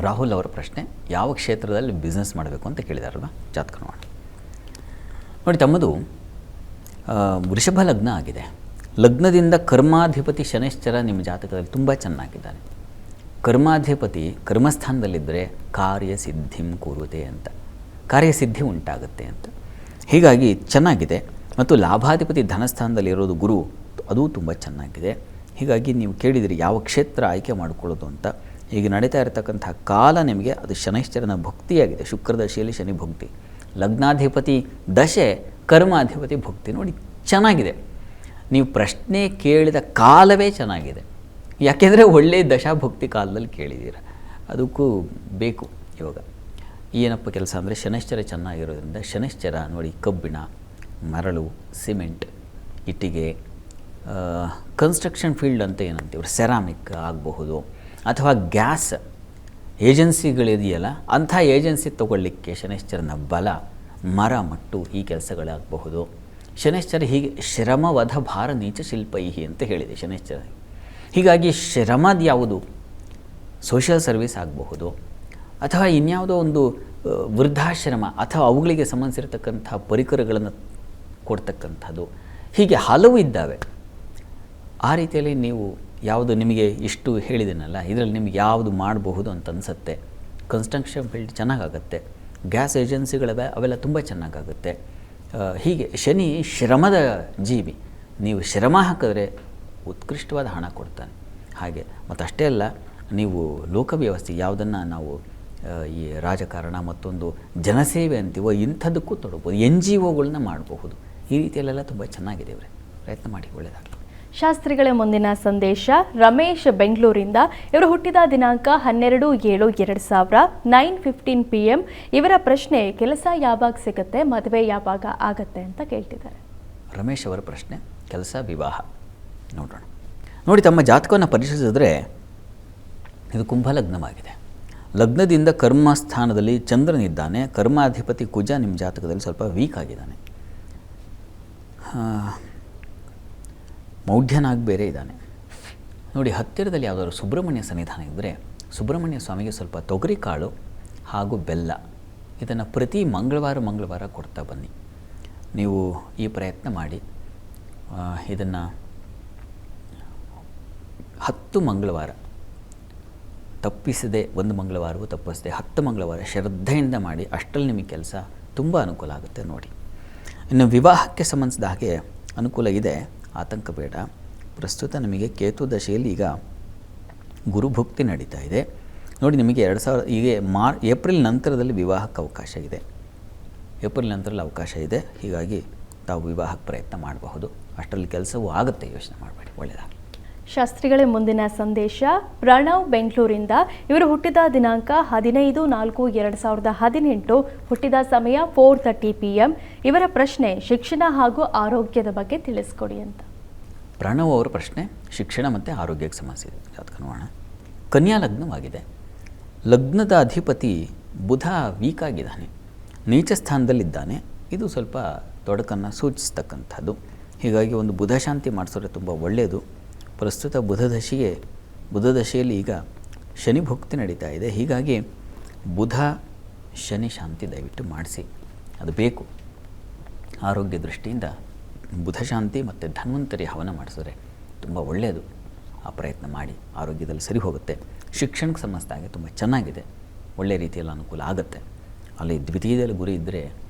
[SPEAKER 2] ರಾಹುಲ್ ಅವರ ಪ್ರಶ್ನೆ, ಯಾವ ಕ್ಷೇತ್ರದಲ್ಲಿ ಬಿಸ್ನೆಸ್ ಮಾಡಬೇಕು ಅಂತ ಕೇಳಿದಾರಲ್ವ. ಜಾತಕ ನೋಡಿ, ತಮ್ಮದು ವೃಷಭ ಲಗ್ನ ಆಗಿದೆ. ಲಗ್ನದಿಂದ ಕರ್ಮಾಧಿಪತಿ ಶನೈಶ್ಚರ ನಿಮ್ಮ ಜಾತಕದಲ್ಲಿ ತುಂಬ ಚೆನ್ನಾಗಿದ್ದಾನೆ. ಕರ್ಮಾಧಿಪತಿ ಕರ್ಮಸ್ಥಾನದಲ್ಲಿದ್ದರೆ ಕಾರ್ಯಸಿದ್ಧಿಂ ಕುರುತೆ ಅಂತ, ಕಾರ್ಯಸಿದ್ಧಿ ಉಂಟಾಗುತ್ತೆ ಅಂತ. ಹೀಗಾಗಿ ಚೆನ್ನಾಗಿದೆ. ಮತ್ತು ಲಾಭಾಧಿಪತಿ ಧನಸ್ಥಾನದಲ್ಲಿರೋದು ಗುರು, ಅದು ತುಂಬ ಚೆನ್ನಾಗಿದೆ. ಹೀಗಾಗಿ ನೀವು ಕೇಳಿದಿರಿ ಯಾವ ಕ್ಷೇತ್ರ ಆಯ್ಕೆ ಮಾಡಿಕೊಳ್ಳೋದು ಅಂತ. ಈಗ ನಡೀತಾ ಇರತಕ್ಕಂಥ ಕಾಲ ನಿಮಗೆ ಅದು ಶನೈಶ್ಚರನ ಭಕ್ತಿಯಾಗಿದೆ. ಶುಕ್ರದಶೆಯಲ್ಲಿ ಶನಿ ಭಕ್ತಿ, ಲಗ್ನಾಧಿಪತಿ ದಶೆ ಕರ್ಮಾಧಿಪತಿ ಭಕ್ತಿ. ನೋಡಿ ಚೆನ್ನಾಗಿದೆ. ನೀವು ಪ್ರಶ್ನೆ ಕೇಳಿದ ಕಾಲವೇ ಚೆನ್ನಾಗಿದೆ. ಯಾಕೆಂದರೆ ಒಳ್ಳೆಯ ದಶಾಭಕ್ತಿ ಕಾಲದಲ್ಲಿ ಕೇಳಿದ್ದೀರ, ಅದಕ್ಕೂ ಬೇಕು ಇವಾಗ. ಏನಪ್ಪ ಕೆಲಸ ಅಂದರೆ ಶನೈಶ್ಚರ ಚೆನ್ನಾಗಿರೋದ್ರಿಂದ ಶನೈಶ್ಚರ ನೋಡಿ, ಕಬ್ಬಿಣ, ಮರಳು, ಸಿಮೆಂಟ್, ಇಟ್ಟಿಗೆ, ಕನ್ಸ್ಟ್ರಕ್ಷನ್ ಫೀಲ್ಡ್ ಅಂತ ಏನಂತೀವ್ರಿ, ಸೆರಾಮಿಕ್ ಆಗಬಹುದು, ಅಥವಾ ಗ್ಯಾಸ್ ಏಜೆನ್ಸಿಗಳಿದೆಯಲ್ಲ ಅಂಥ ಏಜೆನ್ಸಿ ತಗೊಳ್ಳಿಕ್ಕೆ ಶನೈಶ್ಚರನ ಬಲ, ಮರ, ಮಟ್ಟು ಈ ಕೆಲಸಗಳಾಗಬಹುದು. ಶನೈಶ್ಚರ ಹೀಗೆ ಶ್ರಮವಧ ಭಾರ ನೀಚ ಶಿಲ್ಪೈಹಿ ಅಂತ ಹೇಳಿದೆ ಶನೈಶ್ಚರ. ಹೀಗಾಗಿ ಶ್ರಮದ ಯಾವುದು, ಸೋಷಿಯಲ್ ಸರ್ವಿಸ್ ಆಗಬಹುದು, ಅಥವಾ ಇನ್ಯಾವುದೋ ಒಂದು ವೃದ್ಧಾಶ್ರಮ ಅಥವಾ ಅವುಗಳಿಗೆ ಸಂಬಂಧಿಸಿರ್ತಕ್ಕಂಥ ಪರಿಕರಗಳನ್ನು ಕೊಡ್ತಕ್ಕಂಥದ್ದು, ಹೀಗೆ ಹಲವು ಇದ್ದಾವೆ. ಆ ರೀತಿಯಲ್ಲಿ ನೀವು ಯಾವುದು ನಿಮಗೆ ಇಷ್ಟು ಹೇಳಿದ್ದೀನಲ್ಲ, ಇದರಲ್ಲಿ ನಿಮಗೆ ಯಾವುದು ಮಾಡಬಹುದು ಅಂತ ಅನಿಸುತ್ತೆ. ಕನ್ಸ್ಟ್ರಕ್ಷನ್ ಫೀಲ್ಡ್ ಚೆನ್ನಾಗಾಗುತ್ತೆ, ಗ್ಯಾಸ್ ಏಜೆನ್ಸಿಗಳವೆ ಅವೆಲ್ಲ ತುಂಬ ಚೆನ್ನಾಗಾಗುತ್ತೆ. ಹೀಗೆ ಶನಿ ಶ್ರಮದ ಜೀವಿ, ನೀವು ಶ್ರಮ ಹಾಕಿದ್ರೆ ಉತ್ಕೃಷ್ಟವಾದ ಹಣ ಕೊಡ್ತಾನೆ. ಹಾಗೆ ಮತ್ತು ಅಷ್ಟೇ ಅಲ್ಲ, ನೀವು ಲೋಕ ವ್ಯವಸ್ಥೆ ಯಾವುದನ್ನು ನಾವು ಈ ರಾಜಕಾರಣ ಮತ್ತೊಂದು ಜನಸೇವೆ ಅಂತೀವೋ ಇಂಥದ್ದಕ್ಕೂ ತೊಡಬೋದು, NGOಗಳನ್ನ ಮಾಡಬಹುದು. ಈ ರೀತಿಯಲ್ಲೆಲ್ಲ ತುಂಬ ಚೆನ್ನಾಗಿದೆ ಇವರೇ, ಪ್ರಯತ್ನ ಮಾಡಿ, ಒಳ್ಳೆಯದಾಗಲಿ.
[SPEAKER 1] ಶಾಸ್ತ್ರಿಗಳ ಮುಂದಿನ ಸಂದೇಶ ರಮೇಶ್ ಬೆಂಗಳೂರಿಂದ. ಇವರು ಹುಟ್ಟಿದ ದಿನಾಂಕ 12/7/2000 9:15 PM. ಇವರ ಪ್ರಶ್ನೆ, ಕೆಲಸ ಯಾವಾಗ ಸಿಗುತ್ತೆ, ಮದುವೆ ಯಾವಾಗ ಆಗತ್ತೆ ಅಂತ ಕೇಳ್ತಿದ್ದಾರೆ.
[SPEAKER 2] ರಮೇಶ್ ಅವರ ಪ್ರಶ್ನೆ ಕೆಲಸ, ವಿವಾಹ. ನೋಡೋಣ. ನೋಡಿ, ತಮ್ಮ ಜಾತಕವನ್ನು ಪರಿಶೀಲಿಸಿದ್ರೆ ಇದು ಕುಂಭಲಗ್ನವಾಗಿದೆ. ಲಗ್ನದಿಂದ ಕರ್ಮಸ್ಥಾನದಲ್ಲಿ ಚಂದ್ರನಿದ್ದಾನೆ. ಕರ್ಮಾಧಿಪತಿ ಕುಜ ನಿಮ್ಮ ಜಾತಕದಲ್ಲಿ ಸ್ವಲ್ಪ ವೀಕ್ ಆಗಿದ್ದಾನೆ. ಮೌಢ್ಯನಾಗಿ ಬೇರೆ ಇದ್ದಾನೆ. ನೋಡಿ, ಹತ್ತಿರದಲ್ಲಿ ಯಾವುದಾದ್ರು ಸುಬ್ರಹ್ಮಣ್ಯ ಸನ್ನಿಧಾನ ಇದ್ದರೆ ಸುಬ್ರಹ್ಮಣ್ಯ ಸ್ವಾಮಿಗೆ ಸ್ವಲ್ಪ ತೊಗರಿ ಕಾಳು ಹಾಗೂ ಬೆಲ್ಲ ಇದನ್ನು ಪ್ರತಿ ಮಂಗಳವಾರ ಕೊಡ್ತಾ ಬನ್ನಿ. ನೀವು ಈ ಪ್ರಯತ್ನ ಮಾಡಿ. ಇದನ್ನು 10 ಮಂಗಳವಾರ ತಪ್ಪಿಸದೆ, ಒಂದು ಮಂಗಳವಾರವೂ ತಪ್ಪಿಸದೆ 10 ಮಂಗಳವಾರ ಶ್ರದ್ಧೆಯಿಂದ ಮಾಡಿ. ಅಷ್ಟರಲ್ಲಿ ನಿಮಗೆ ಕೆಲಸ ತುಂಬ ಅನುಕೂಲ ಆಗುತ್ತೆ ನೋಡಿ. ಇನ್ನು ವಿವಾಹಕ್ಕೆ ಸಂಬಂಧಿಸಿದ ಹಾಗೆ ಅನುಕೂಲ ಇದೆ, ಆತಂಕ ಬೇಡ. ಪ್ರಸ್ತುತ ನಿಮಗೆ ಕೇತು ದಶೆಯಲ್ಲಿ ಈಗ ಗುರುಭುಕ್ತಿ ನಡೀತಾ ಇದೆ ನೋಡಿ. ನಿಮಗೆ 2000 ಈಗ ಏಪ್ರಿಲ್ ನಂತರದಲ್ಲಿ ವಿವಾಹಕ್ಕೆ ಅವಕಾಶ ಇದೆ. ಏಪ್ರಿಲ್ ನಂತರದಲ್ಲಿ ಅವಕಾಶ ಇದೆ. ಹೀಗಾಗಿ ತಾವು ವಿವಾಹಕ್ಕೆ ಪ್ರಯತ್ನ ಮಾಡಬಹುದು. ಅಷ್ಟರಲ್ಲಿ ಕೆಲಸವೂ ಆಗುತ್ತೆ, ಯೋಚನೆ ಮಾಡಬೇಡಿ, ಒಳ್ಳೆಯದಾಗಲಿ.
[SPEAKER 1] ಶಾಸ್ತ್ರಿಗಳ ಮುಂದಿನ ಸಂದೇಶ ಪ್ರಣವ್ ಬೆಂಗಳೂರಿಂದ. ಇವರು ಹುಟ್ಟಿದ ದಿನಾಂಕ 15/4/2018. ಹುಟ್ಟಿದ ಸಮಯ 4:30 PM. ಇವರ ಪ್ರಶ್ನೆ, ಶಿಕ್ಷಣ ಹಾಗೂ ಆರೋಗ್ಯದ ಬಗ್ಗೆ ತಿಳಿಸ್ಕೊಡಿ ಅಂತ.
[SPEAKER 2] ಪ್ರಣವ್ ಅವರ ಪ್ರಶ್ನೆ ಶಿಕ್ಷಣ ಮತ್ತು ಆರೋಗ್ಯಕ್ಕೆ ಸಂಬಂಧಿಸಿದೆ. ಜಾತಕ ನೋಡೋಣ. ಕನ್ಯಾ ಲಗ್ನವಾಗಿದೆ. ಲಗ್ನದ ಅಧಿಪತಿ ಬುಧ ವೀಕ್ ಆಗಿದ್ದಾನೆ, ನೀಚ ಸ್ಥಾನದಲ್ಲಿದ್ದಾನೆ. ಇದು ಸ್ವಲ್ಪ ತೊಡಕನ್ನು ಸೂಚಿಸ್ತಕ್ಕಂಥದ್ದು. ಹೀಗಾಗಿ ಒಂದು ಬುಧ ಶಾಂತಿ ಮಾಡಿಸಿದ್ರೆ ತುಂಬ ಒಳ್ಳೆಯದು. ಪ್ರಸ್ತುತ ಬುಧ ದಶೆಯಲ್ಲಿ ಈಗ ಶನಿ ಭುಕ್ತಿ ನಡೀತಾ ಇದೆ. ಹೀಗಾಗಿ ಬುಧ ಶನಿ ಶಾಂತಿ ದಯವಿಟ್ಟು ಮಾಡಿಸಿ, ಅದು ಬೇಕು. ಆರೋಗ್ಯ ದೃಷ್ಟಿಯಿಂದ ಬುಧ ಶಾಂತಿ ಮತ್ತು ಧನ್ವಂತರಿ ಹವನ ಮಾಡಿಸಿದ್ರೆ ತುಂಬ ಒಳ್ಳೆಯದು. ಆ ಪ್ರಯತ್ನ ಮಾಡಿ, ಆರೋಗ್ಯದಲ್ಲಿ ಸರಿ ಹೋಗುತ್ತೆ. ಶಿಕ್ಷಣಕ್ಕೆ ಸಂಬಂಧಿಸಿದ ಹಾಗೆ ತುಂಬ ಚೆನ್ನಾಗಿದೆ, ಒಳ್ಳೆಯ ರೀತಿಯಲ್ಲಿ ಅನುಕೂಲ ಆಗುತ್ತೆ. ಅಲ್ಲಿ ದ್ವಿತೀಯದಲ್ಲಿ ಗುರಿ ಇದ್ದರೆ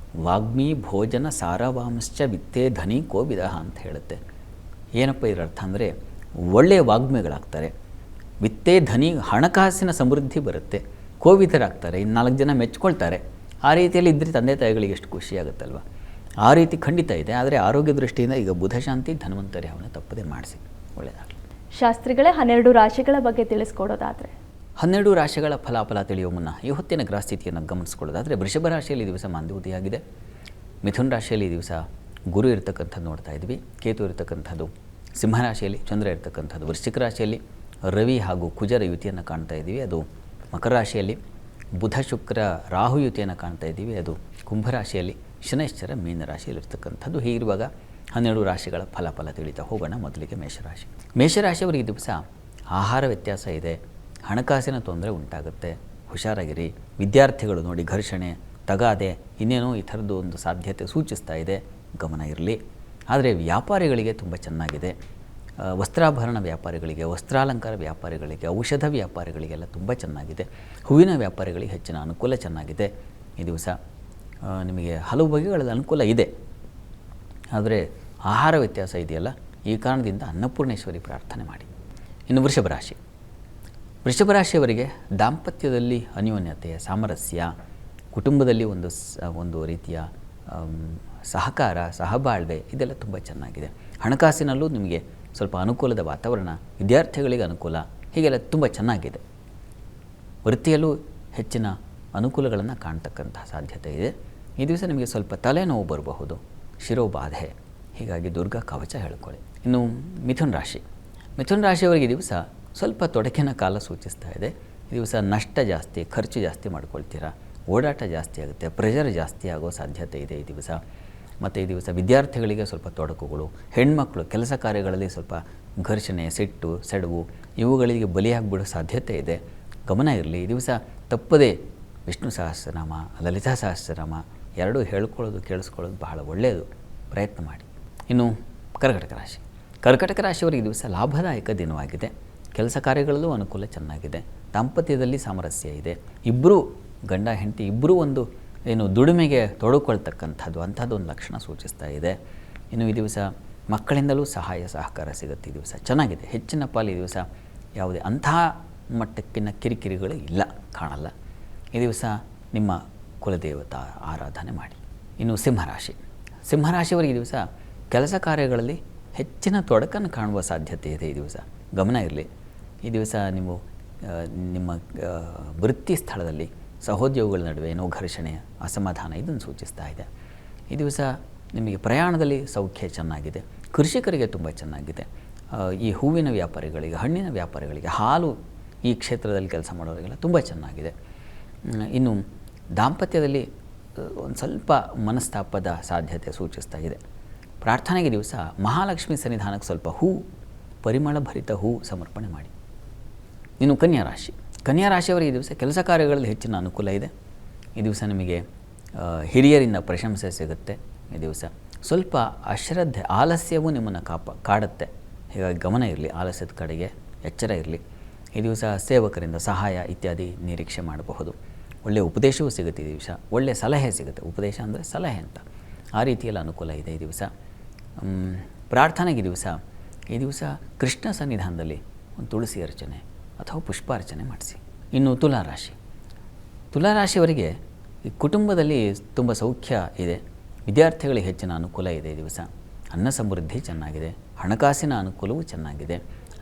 [SPEAKER 2] ವಾಗ್ಮಿ ಭೋಜನ ಸಾರವಾಂಶ್ಚ ವಿತ್ತೇ ಧನಿ ಕೋವಿದ ಅಂತ ಹೇಳುತ್ತೆ. ಏನಪ್ಪ ಇದರ ಅರ್ಥ ಅಂದರೆ, ಒಳ್ಳೆಯ ವಾಗ್ಮಿಗಳಾಗ್ತಾರೆ, ವಿತ್ತೇ ಧನಿ ಹಣಕಾಸಿನ ಸಮೃದ್ಧಿ ಬರುತ್ತೆ, ಕೋವಿದರಾಗ್ತಾರೆ, 4 ಜನ ಮೆಚ್ಕೊಳ್ತಾರೆ. ಆ ರೀತಿಯಲ್ಲಿ ಇದ್ದರೆ ತಂದೆ ತಾಯಿಗಳಿಗೆ ಎಷ್ಟು ಖುಷಿಯಾಗುತ್ತಲ್ವ. ಆ ರೀತಿ ಖಂಡಿತ ಇದೆ. ಆದರೆ ಆರೋಗ್ಯ ದೃಷ್ಟಿಯಿಂದ ಈಗ ಬುಧ ಶಾಂತಿ ಧನ್ವಂತರಿ ಅವನ್ನ ತಪ್ಪದೆ ಮಾಡಿಸಿ, ಒಳ್ಳೆಯದಾಗಲಿ.
[SPEAKER 1] ಶಾಸ್ತ್ರಿಗಳೇ 12 ರಾಶಿಗಳ ಬಗ್ಗೆ ತಿಳಿಸ್ಕೊಡೋದಾದರೆ?
[SPEAKER 2] 12 ರಾಶಿಗಳ ಫಲಾಫಲ ತಿಳಿಯುವ ಮುನ್ನ ಈ ಹೊತ್ತಿನ ಗ್ರಹಸ್ಥಿತಿಯನ್ನು ಗಮನಿಸ್ಕೊಳ್ಳೋದಾದರೆ, ವೃಷಭ ರಾಶಿಯಲ್ಲಿ ದಿವಸ ಮಾಂದ್ಯವುದಿಯಾಗಿದೆ. ಮಿಥುನ ರಾಶಿಯಲ್ಲಿ ದಿವಸ ಗುರು ಇರತಕ್ಕಂಥದ್ದು ನೋಡ್ತಾ ಇದ್ವಿ. ಕೇತು ಇರತಕ್ಕಂಥದ್ದು ಸಿಂಹರಾಶಿಯಲ್ಲಿ, ಚಂದ್ರ ಇರತಕ್ಕಂಥದ್ದು ವೃಶ್ಚಿಕ ರಾಶಿಯಲ್ಲಿ, ರವಿ ಹಾಗೂ ಕುಜರ ಯುತಿಯನ್ನು ಕಾಣ್ತಾ ಇದ್ದೀವಿ, ಅದು ಮಕರ ರಾಶಿಯಲ್ಲಿ. ಬುಧ ಶುಕ್ರ ರಾಹು ಯುತಿಯನ್ನು ಕಾಣ್ತಾ ಇದ್ದೀವಿ, ಅದು ಕುಂಭರಾಶಿಯಲ್ಲಿ. ಶನೈಶ್ಚರ ಮೀನರಾಶಿಯಲ್ಲಿ ಇರ್ತಕ್ಕಂಥದ್ದು. ಹೀಗಿರುವಾಗ 12 ರಾಶಿಗಳ ಫಲಾಫಲ ತಿಳಿತಾ ಹೋಗೋಣ. ಮೊದಲಿಗೆ ಮೇಷರಾಶಿ. ಮೇಷರಾಶಿಯವರಿಗೆ ದಿವಸ ಆಹಾರ ವ್ಯತ್ಯಾಸ ಇದೆ, ಹಣಕಾಸಿನ ತೊಂದರೆ ಉಂಟಾಗುತ್ತೆ, ಹುಷಾರಾಗಿರಿ. ವಿದ್ಯಾರ್ಥಿಗಳು ನೋಡಿ, ಘರ್ಷಣೆ, ತಗಾದೆ, ಇನ್ನೇನೋ ಈ ಥರದ್ದು ಒಂದು ಸಾಧ್ಯತೆ ಸೂಚಿಸ್ತಾ ಇದೆ, ಗಮನ ಇರಲಿ. ಆದರೆ ವ್ಯಾಪಾರಿಗಳಿಗೆ ತುಂಬ ಚೆನ್ನಾಗಿದೆ. ವಸ್ತ್ರಾಭರಣ ವ್ಯಾಪಾರಿಗಳಿಗೆ, ವಸ್ತ್ರಾಲಂಕಾರ ವ್ಯಾಪಾರಿಗಳಿಗೆ, ಔಷಧ ವ್ಯಾಪಾರಿಗಳಿಗೆಲ್ಲ ತುಂಬ ಚೆನ್ನಾಗಿದೆ. ಹೂವಿನ ವ್ಯಾಪಾರಿಗಳಿಗೆ ಹೆಚ್ಚಿನ ಅನುಕೂಲ ಚೆನ್ನಾಗಿದೆ. ಈ ದಿವಸ ನಿಮಗೆ ಹಲವು ಬಗೆಗಳಲ್ಲಿ ಅನುಕೂಲ ಇದೆ. ಆದರೆ ಆಹಾರ ವ್ಯತ್ಯಾಸ ಇದೆಯಲ್ಲ, ಈ ಕಾರಣದಿಂದ ಅನ್ನಪೂರ್ಣೇಶ್ವರಿ ಪ್ರಾರ್ಥನೆ ಮಾಡಿ. ಇನ್ನು ವೃಷಭ ರಾಶಿ. ವೃಷಭ ರಾಶಿಯವರಿಗೆ ದಾಂಪತ್ಯದಲ್ಲಿ ಅನ್ಯೋನ್ಯತೆ, ಸಾಮರಸ್ಯ, ಕುಟುಂಬದಲ್ಲಿ ಒಂದು ರೀತಿಯ ಸಹಕಾರ, ಸಹಬಾಳ್ವೆ ಇದೆಲ್ಲ ತುಂಬ ಚೆನ್ನಾಗಿದೆ. ಹಣಕಾಸಿನಲ್ಲೂ ನಿಮಗೆ ಸ್ವಲ್ಪ ಅನುಕೂಲದ ವಾತಾವರಣ, ವಿದ್ಯಾರ್ಥಿಗಳಿಗೆ ಅನುಕೂಲ, ಹೀಗೆಲ್ಲ ತುಂಬ ಚೆನ್ನಾಗಿದೆ. ವೃತ್ತಿಯಲ್ಲೂ ಹೆಚ್ಚಿನ ಅನುಕೂಲಗಳನ್ನು ಕಾಣ್ತಕ್ಕಂತಹ ಸಾಧ್ಯತೆ ಇದೆ. ಈ ದಿವಸ ನಿಮಗೆ ಸ್ವಲ್ಪ ತಲೆನೋವು ಬರಬಹುದು, ಶಿರೋಬಾಧೆ, ಹೀಗಾಗಿ ದುರ್ಗಾ ಕವಚ ಹೇಳ್ಕೊಳ್ಳಿ. ಇನ್ನು ಮಿಥುನ ರಾಶಿ. ಮಿಥುನ ರಾಶಿಯವರಿಗೆ ಈ ದಿವಸ ಸ್ವಲ್ಪ ತೊಡಕಿನ ಕಾಲ ಸೂಚಿಸ್ತಾ ಇದೆ. ಈ ದಿವಸ ನಷ್ಟ ಜಾಸ್ತಿ, ಖರ್ಚು ಜಾಸ್ತಿ ಮಾಡ್ಕೊಳ್ತೀರಾ, ಓಡಾಟ ಜಾಸ್ತಿ ಆಗುತ್ತೆ, ಪ್ರೆಷರ್ ಜಾಸ್ತಿ ಆಗೋ ಸಾಧ್ಯತೆ ಇದೆ ಈ ದಿವಸ. ಮತ್ತು ಈ ದಿವಸ ವಿದ್ಯಾರ್ಥಿಗಳಿಗೆ ಸ್ವಲ್ಪ ತೊಡಕುಗಳು, ಹೆಣ್ಮಕ್ಳು ಕೆಲಸ ಕಾರ್ಯಗಳಲ್ಲಿ ಸ್ವಲ್ಪ ಘರ್ಷಣೆ, ಸಿಟ್ಟು, ಸೆಡವು ಇವುಗಳಿಗೆ ಬಲಿಯಾಗಿಬಿಡೋ ಸಾಧ್ಯತೆ ಇದೆ. ಗಮನ ಇರಲಿ. ಈ ದಿವಸ ತಪ್ಪದೇ ವಿಷ್ಣು ಸಹಸ್ರನಾಮ, ಲಲಿತಾ ಸಹಸ್ರನಾಮ ಎರಡೂ ಹೇಳ್ಕೊಳ್ಳೋದು, ಕೇಳಿಸ್ಕೊಳ್ಳೋದು ಬಹಳ ಒಳ್ಳೆಯದು. ಪ್ರಯತ್ನ ಮಾಡಿ. ಇನ್ನು ಕರ್ಕಟಕ ರಾಶಿ. ಕರ್ಕಟಕ ರಾಶಿಯವರಿಗೆ ಈ ದಿವಸ ಲಾಭದಾಯಕ ದಿನವಾಗಿದೆ. ಕೆಲಸ ಕಾರ್ಯಗಳಲ್ಲೂ ಅನುಕೂಲ ಚೆನ್ನಾಗಿದೆ. ದಾಂಪತ್ಯದಲ್ಲಿ ಸಾಮರಸ್ಯ ಇದೆ. ಇಬ್ಬರೂ ಗಂಡ ಹೆಂಡತಿ ಇಬ್ಬರೂ ಒಂದು ದುಡಿಮೆಗೆ ತೊಡಕೊಳ್ತಕ್ಕಂಥದ್ದು ಅಂಥದ್ದೊಂದು ಲಕ್ಷಣ ಸೂಚಿಸ್ತಾ ಇದೆ. ಇನ್ನು ಈ ದಿವಸ ಮಕ್ಕಳಿಂದಲೂ ಸಹಾಯ ಸಹಕಾರ ಸಿಗುತ್ತೆ. ಈ ದಿವಸ ಚೆನ್ನಾಗಿದೆ. ಹೆಚ್ಚಿನ ಪಾಲು ಈ ದಿವಸ ಯಾವುದೇ ಅಂತಹ ಮಟ್ಟಕ್ಕಿನ ಕಿರಿಕಿರಿಗಳು ಕಾಣಲ್ಲ. ಈ ದಿವಸ ನಿಮ್ಮ ಕುಲದೇವತಾ ಆರಾಧನೆ ಮಾಡಿ. ಇನ್ನು ಸಿಂಹರಾಶಿ. ಸಿಂಹರಾಶಿಯವರಿಗೆ ಈ ದಿವಸ ಕೆಲಸ ಕಾರ್ಯಗಳಲ್ಲಿ ಹೆಚ್ಚಿನ ತೊಡಕನ್ನು ಕಾಣುವ ಸಾಧ್ಯತೆ ಇದೆ. ಈ ದಿವಸ ಗಮನ ಇರಲಿ. ಈ ದಿವಸ ನೀವು ನಿಮ್ಮ ವೃತ್ತಿ ಸ್ಥಳದಲ್ಲಿ ಸಹೋದ್ಯೋಗಿಗಳ ನಡುವೆ ಏನೋ ಘರ್ಷಣೆ, ಅಸಮಾಧಾನ ಇದನ್ನು ಸೂಚಿಸ್ತಾ ಇದೆ. ಈ ದಿವಸ ನಿಮಗೆ ಪ್ರಯಾಣದಲ್ಲಿ ಸೌಖ್ಯ ಚೆನ್ನಾಗಿದೆ. ಕೃಷಿಕರಿಗೆ ತುಂಬ ಚೆನ್ನಾಗಿದೆ. ಈ ಹೂವಿನ ವ್ಯಾಪಾರಿಗಳಿಗೆ, ಹಣ್ಣಿನ ವ್ಯಾಪಾರಿಗಳಿಗೆ, ಹಾಲು ಈ ಕ್ಷೇತ್ರದಲ್ಲಿ ಕೆಲಸ ಮಾಡೋರಿಗೆಲ್ಲ ತುಂಬ ಚೆನ್ನಾಗಿದೆ. ಇನ್ನು ದಾಂಪತ್ಯದಲ್ಲಿ ಒಂದು ಸ್ವಲ್ಪ ಮನಸ್ತಾಪದ ಸಾಧ್ಯತೆ ಸೂಚಿಸ್ತಾ ಇದೆ. ಪ್ರಾರ್ಥನೆಗೆ ದಿವಸ ಮಹಾಲಕ್ಷ್ಮಿ ಸನ್ನಿಧಾನಕ್ಕೆ ಸ್ವಲ್ಪ ಪರಿಮಳ ಭರಿತ ಹೂ ಸಮರ್ಪಣೆ ಮಾಡಿ. ಇನ್ನು ಕನ್ಯಾ ರಾಶಿ. ಕನ್ಯಾ ರಾಶಿಯವರಿಗೆ ಈ ದಿವಸ ಕೆಲಸ ಕಾರ್ಯಗಳಲ್ಲಿ ಹೆಚ್ಚಿನ ಅನುಕೂಲ ಇದೆ. ಈ ದಿವಸ ನಿಮಗೆ ಹಿರಿಯರಿಂದ ಪ್ರಶಂಸೆ ಸಿಗುತ್ತೆ. ಈ ದಿವಸ ಸ್ವಲ್ಪ ಅಶ್ರದ್ಧೆ, ಆಲಸ್ಯವೂ ನಿಮ್ಮನ್ನು ಕಾಡುತ್ತೆ. ಹೀಗಾಗಿ ಗಮನ ಇರಲಿ, ಆಲಸ್ಯದ ಕಡೆಗೆ ಎಚ್ಚರ ಇರಲಿ. ಈ ದಿವಸ ಸೇವಕರಿಂದ ಸಹಾಯ ಇತ್ಯಾದಿ ನಿರೀಕ್ಷೆ ಮಾಡಬಹುದು. ಒಳ್ಳೆಯ ಉಪದೇಶವೂ ಸಿಗುತ್ತೆ ಈ ದಿವಸ. ಒಳ್ಳೆಯ ಸಲಹೆ ಸಿಗುತ್ತೆ. ಉಪದೇಶ ಅಂದರೆ ಸಲಹೆ ಅಂತ. ಆ ರೀತಿಯಲ್ಲಿ ಅನುಕೂಲ ಇದೆ ಈ ದಿವಸ. ಪ್ರಾರ್ಥನೆಗೆ ಈ ದಿವಸ ಕೃಷ್ಣ ಸನ್ನಿಧಾನದಲ್ಲಿ ಒಂದು ತುಳಸಿ ಅರ್ಚನೆ ಅಥವಾ ಪುಷ್ಪಾರ್ಚನೆ ಮಾಡಿಸಿ. ಇನ್ನು ತುಲಾರಾಶಿ. ತುಲಾರಾಶಿಯವರಿಗೆ ಈ ಕುಟುಂಬದಲ್ಲಿ ತುಂಬ ಸೌಖ್ಯ ಇದೆ. ವಿದ್ಯಾರ್ಥಿಗಳಿಗೆ ಹೆಚ್ಚಿನ ಅನುಕೂಲ ಇದೆ ಈ ದಿವಸ. ಅನ್ನ ಸಮೃದ್ಧಿ ಚೆನ್ನಾಗಿದೆ. ಹಣಕಾಸಿನ ಅನುಕೂಲವೂ ಚೆನ್ನಾಗಿದೆ.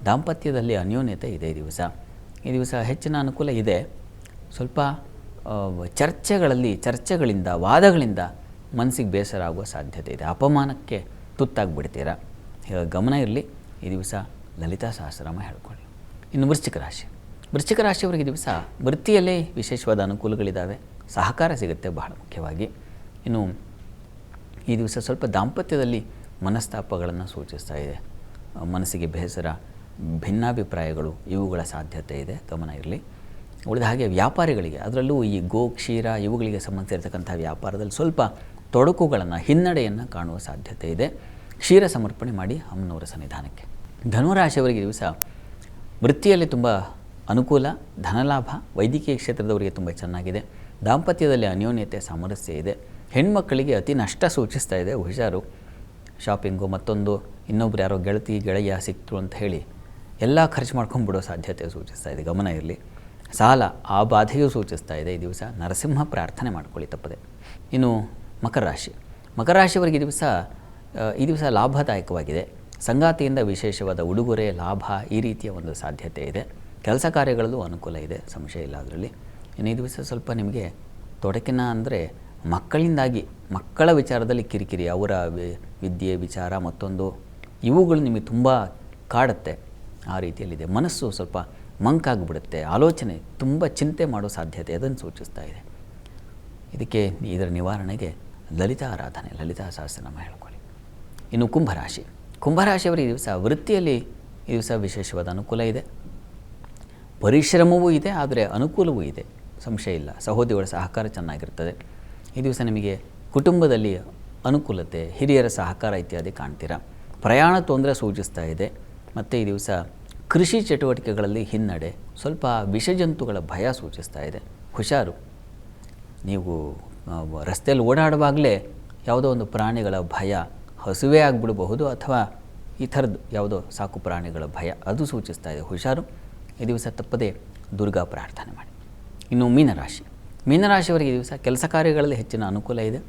[SPEAKER 2] ದಾಂಪತ್ಯದಲ್ಲಿ ಅನ್ಯೋನ್ಯತೆ ಇದೆ ಈ ದಿವಸ. ಈ ದಿವಸ ಹೆಚ್ಚಿನ ಅನುಕೂಲ ಇದೆ. ಸ್ವಲ್ಪ ಚರ್ಚೆಗಳಿಂದ, ವಾದಗಳಿಂದ ಮನಸ್ಸಿಗೆ ಬೇಸರ ಆಗುವ ಸಾಧ್ಯತೆ ಇದೆ. ಅಪಮಾನಕ್ಕೆ ತುತ್ತಾಗಿಬಿಡ್ತೀರಾ. ಹೀಗಾಗಿ ಗಮನ ಇರಲಿ. ಈ ದಿವಸ ಲಲಿತಾ ಸಹಸ್ರನಾಮ ಹೇಳ್ಕೊಳ್ಳಿ. ಇನ್ನು ವೃಶ್ಚಿಕ ರಾಶಿ. ವೃಶ್ಚಿಕ ರಾಶಿಯವರಿಗೆ ಈ ದಿವಸ ವೃತ್ತಿಯಲ್ಲೇ ವಿಶೇಷವಾದ ಅನುಕೂಲಗಳಿದ್ದಾವೆ. ಸಹಕಾರ ಸಿಗುತ್ತೆ ಬಹಳ ಮುಖ್ಯವಾಗಿ. ಇನ್ನು ಈ ದಿವಸ ಸ್ವಲ್ಪ ದಾಂಪತ್ಯದಲ್ಲಿ ಮನಸ್ತಾಪಗಳನ್ನು ಸೂಚಿಸ್ತಾ ಇದೆ. ಮನಸ್ಸಿಗೆ ಬೇಸರ, ಭಿನ್ನಾಭಿಪ್ರಾಯಗಳು ಇವುಗಳ ಸಾಧ್ಯತೆ ಇದೆ. ಗಮನ ಇರಲಿ. ಉಳಿದ ಹಾಗೆ ವ್ಯಾಪಾರಿಗಳಿಗೆ, ಅದರಲ್ಲೂ ಈ ಗೋ, ಕ್ಷೀರ ಇವುಗಳಿಗೆ ಸಂಬಂಧಿಸಿರ್ತಕ್ಕಂಥ ವ್ಯಾಪಾರದಲ್ಲಿ ಸ್ವಲ್ಪ ತೊಡಕುಗಳನ್ನು, ಹಿನ್ನಡೆಯನ್ನು ಕಾಣುವ ಸಾಧ್ಯತೆ ಇದೆ. ಕ್ಷೀರ ಸಮರ್ಪಣೆ ಮಾಡಿ ಅಮ್ಮನವರ ಸನ್ನಿಧಾನಕ್ಕೆ. ಧನುರಾಶಿಯವರಿಗೆ ದಿವಸ ವೃತ್ತಿಯಲ್ಲಿ ತುಂಬ ಅನುಕೂಲ, ಧನಲಾಭ, ವೈದ್ಯಕೀಯ ಕ್ಷೇತ್ರದವರಿಗೆ ತುಂಬ ಚೆನ್ನಾಗಿದೆ. ದಾಂಪತ್ಯದಲ್ಲಿ ಅನ್ಯೋನ್ಯತೆ, ಸಾಮರಸ್ಯ ಇದೆ. ಹೆಣ್ಮಕ್ಕಳಿಗೆ ಅತಿ ನಷ್ಟ ಸೂಚಿಸ್ತಾ ಇದೆ. ಹುಷಾರು. ಶಾಪಿಂಗು, ಮತ್ತೊಂದು ಇನ್ನೊಬ್ರು ಯಾರೋ ಗೆಳೆಯ ಸಿಕ್ತರು ಅಂತ ಹೇಳಿ ಎಲ್ಲ ಖರ್ಚು ಮಾಡ್ಕೊಂಡ್ಬಿಡೋ ಸಾಧ್ಯತೆ ಸೂಚಿಸ್ತಾ ಇದೆ. ಗಮನ ಇರಲಿ. ಸಾಲ, ಆ ಬಾಧೆಯೂ ಸೂಚಿಸ್ತಾ ಇದೆ. ಈ ದಿವಸ ನರಸಿಂಹ ಪ್ರಾರ್ಥನೆ ಮಾಡ್ಕೊಳ್ಳಿ ತಪ್ಪದೆ. ಇನ್ನು ಮಕರ ರಾಶಿ. ಮಕರ ರಾಶಿಯವರಿಗೆ ಈ ದಿವಸ ಲಾಭದಾಯಕವಾಗಿದೆ. ಸಂಗಾತಿಯಿಂದ ವಿಶೇಷವಾದ ಉಡುಗೊರೆ, ಲಾಭ ಈ ರೀತಿಯ ಒಂದು ಸಾಧ್ಯತೆ ಇದೆ. ಕೆಲಸ ಕಾರ್ಯಗಳಲ್ಲೂ ಅನುಕೂಲ ಇದೆ, ಸಂಶಯ ಇಲ್ಲ ಅದರಲ್ಲಿ. ಇನ್ನು ಈ ದಿವಸ ಸ್ವಲ್ಪ ನಿಮಗೆ ತೊಡಕಿನ ಅಂದರೆ ಮಕ್ಕಳಿಂದಾಗಿ, ಮಕ್ಕಳ ವಿಚಾರದಲ್ಲಿ ಕಿರಿಕಿರಿ, ಅವರ ವಿದ್ಯೆ ವಿಚಾರ ಮತ್ತೊಂದು ಇವುಗಳು ನಿಮಗೆ ತುಂಬ ಕಾಡುತ್ತೆ. ಆ ರೀತಿಯಲ್ಲಿದೆ. ಮನಸ್ಸು ಸ್ವಲ್ಪ ಮಂಕಾಗಿಬಿಡುತ್ತೆ. ಆಲೋಚನೆ ತುಂಬ ಚಿಂತೆ ಮಾಡೋ ಸಾಧ್ಯತೆ ಅದನ್ನು ಸೂಚಿಸ್ತಾ ಇದೆ. ಇದರ ನಿವಾರಣೆಗೆ ಲಲಿತಾ ಆರಾಧನೆ, ಲಲಿತಾ ಸಹಸ್ರನಾಮ ಹೇಳ್ಕೊಳ್ಳಿ. ಇನ್ನು ಕುಂಭರಾಶಿ. ಕುಂಭರಾಶಿಯವರಿಗೆ ಈ ದಿವಸ ವೃತ್ತಿಯಲ್ಲಿ ಈ ದಿವಸ ವಿಶೇಷವಾದ ಅನುಕೂಲ ಇದೆ. ಪರಿಶ್ರಮವೂ ಇದೆ, ಆದರೆ ಅನುಕೂಲವೂ ಇದೆ, ಸಂಶಯ ಇಲ್ಲ. ಸಹೋದರಿಗಳ ಸಹಕಾರ ಚೆನ್ನಾಗಿರ್ತದೆ. ಈ ದಿವಸ ನಿಮಗೆ ಕುಟುಂಬದಲ್ಲಿ ಅನುಕೂಲತೆ, ಹಿರಿಯರ ಸಹಕಾರ ಇತ್ಯಾದಿ ಕಾಣ್ತೀರಾ. ಪ್ರಯಾಣ ತೊಂದರೆ ಸೂಚಿಸ್ತಾ ಇದೆ. ಮತ್ತು ಈ ದಿವಸ ಕೃಷಿ ಚಟುವಟಿಕೆಗಳಲ್ಲಿ ಹಿನ್ನಡೆ, ಸ್ವಲ್ಪ ವಿಷಜಂತುಗಳ ಭಯ ಸೂಚಿಸ್ತಾ ಇದೆ. ಹುಷಾರು. ನೀವು ರಸ್ತೆಯಲ್ಲಿ ಓಡಾಡುವಾಗಲೇ ಯಾವುದೋ ಒಂದು ಪ್ರಾಣಿಗಳ ಭಯ, ಹಸುವೆ ಆಗಿಬಿಡಬಹುದು ಅಥವಾ ಈ ಥರದ್ದು ಯಾವುದೋ ಸಾಕು ಪ್ರಾಣಿಗಳ ಭಯ ಅದು ಸೂಚಿಸ್ತಾ ಇದೆ. ಹುಷಾರು. ಈ ದಿವಸ ತಪ್ಪದೇ ದುರ್ಗಾ ಪ್ರಾರ್ಥನೆ ಮಾಡಿ. ಇನ್ನು ಮೀನರಾಶಿ. ಮೀನರಾಶಿಯವರಿಗೆ ಈ ದಿವಸ ಕೆಲಸ ಕಾರ್ಯಗಳಲ್ಲಿ ಹೆಚ್ಚಿನ ಅನುಕೂಲ ಇದೆ.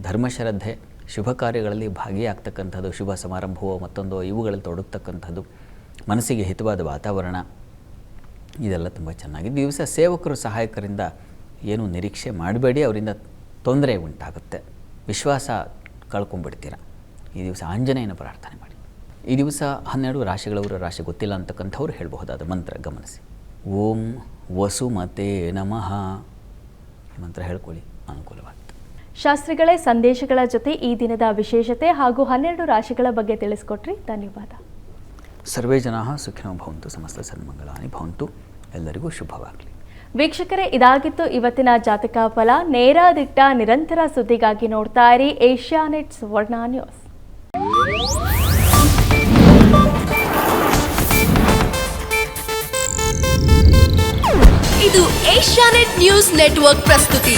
[SPEAKER 2] ಧರ್ಮಶ್ರದ್ಧೆ, ಶುಭ ಕಾರ್ಯಗಳಲ್ಲಿ ಭಾಗಿಯಾಗ್ತಕ್ಕಂಥದ್ದು, ಶುಭ ಸಮಾರಂಭವೋ ಮತ್ತೊಂದೋ ಇವುಗಳಲ್ಲಿ ತೊಡಗ್ತಕ್ಕಂಥದ್ದು, ಮನಸ್ಸಿಗೆ ಹಿತವಾದ ವಾತಾವರಣ, ಇದೆಲ್ಲ ತುಂಬ ಚೆನ್ನಾಗಿದೆ. ದಿವಸ ಸೇವಕರು ಸಹಾಯಕರಿಂದ ಏನೂ ನಿರೀಕ್ಷೆ ಮಾಡಬೇಡಿ, ಅವರಿಂದ ತೊಂದರೆ ಉಂಟಾಗುತ್ತೆ, ವಿಶ್ವಾಸ ಕಳ್ಕೊಂಡ್ಬಿಡ್ತೀರ. ಈ ದಿವಸ ಆಂಜನೇಯನ ಪ್ರಾರ್ಥನೆ ಮಾಡಿ. ಈ ದಿವಸ 12 ರಾಶಿಗಳವರ ರಾಶಿ ಗೊತ್ತಿಲ್ಲ ಅಂತಕ್ಕಂಥವ್ರು ಹೇಳಬಹುದಾದ ಮಂತ್ರ ಗಮನಿಸಿ. ಓಂ ವಸುಮತೆ ನಮಃ ಈ ಮಂತ್ರ ಹೇಳ್ಕೊಳ್ಳಿ, ಅನುಕೂಲವಾಗುತ್ತೆ.
[SPEAKER 1] ಶಾಸ್ತ್ರಿಗಳೇ, ಸಂದೇಶಗಳ ಜೊತೆ ಈ ದಿನದ ವಿಶೇಷತೆ ಹಾಗೂ 12 ರಾಶಿಗಳ ಬಗ್ಗೆ ತಿಳಿಸ್ಕೊಟ್ರಿ, ಧನ್ಯವಾದ.
[SPEAKER 2] ಸರ್ವೇ ಜನಾಃ ಸುಖಿನೋ ಭವಂತು, ಸಮಸ್ತ ಸನ್ಮಂಗಳಾನಿ ಭವಂತು. ಎಲ್ಲರಿಗೂ ಶುಭವಾಗಲಿ.
[SPEAKER 1] ವೀಕ್ಷಕರೇ, ಇದಾಗಿತ್ತು ಇವತ್ತಿನ ಜಾತಕ ಫಲ. ನೇರ ದಿಟ್ಟ ನಿರಂತರ ಸುದ್ದಿಗಾಗಿ ನೋಡ್ತಾ ಇರಿ ಏಷ್ಯಾನೆಟ್ ಸುವರ್ಣ ನ್ಯೂಸ್.
[SPEAKER 3] ಇದು ಏಷ್ಯಾನೆಟ್ ನ್ಯೂಸ್ ನೆಟ್ವರ್ಕ್ ಪ್ರಸ್ತುತಿ.